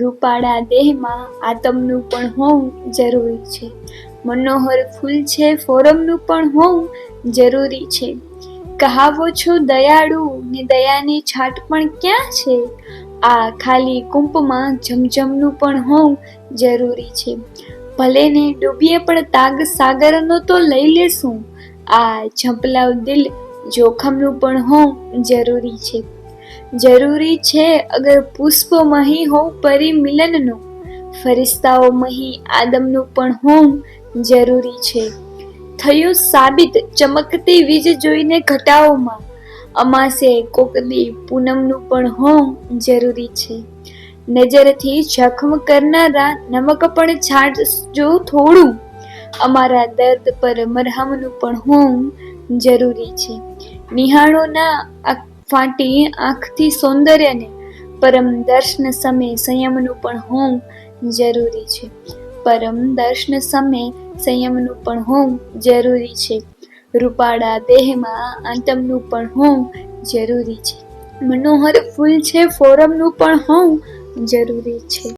રૂપાળા દેહમાં આતમનું પણ હોવું જરૂરી છે. મનોહર ફૂલ છે ફોરમનું પણ હોવું જરૂરી છે. કહાવો છો દયાળુ ને દયાની છાટ પણ ક્યાં છે? આ ખાલી કુંપમાં જમજમનું પણ હોવું જરૂરી છે. ભલે ને ડૂબીએ પણ તાગ સાગરનો તો લઈ લેશું. આ ઝંપલાવ દિલ જોખમનું પણ હોવું જરૂરી છે. જરૂરી છે અગર પુષ્પો મહી હોવ પરી મિલનનો, ફરિશ્તાઓ મહી આદમનું પણ હોવું જરૂરી છે. થયું સાબિત ચમકતી વીજ જોઈને ઘટાઓમાં, અમાસે કોકદી પૂનમનું પણ હોવું જરૂરી છે. નજરથી જખમ કરનારા નમક પણ છાંટજો થોડું, અમારા દર્દ પર મરહમનું પણ હોવું જરૂરી છે. નિહાળો ના ફાટી આંખથી સૌંદર્યને, પરમ દર્શન સમય સંયમનું પણ હોવું જરૂરી છે. પરમ દર્શન સમય સંયમનું પણ હોવું જરૂરી છે. રૂપાળા દેહમાં આતમનું પણ હોવું જરૂરી છે. મનોહર ફૂલ છે ફોરમનું પણ હોવું જરૂરી છે.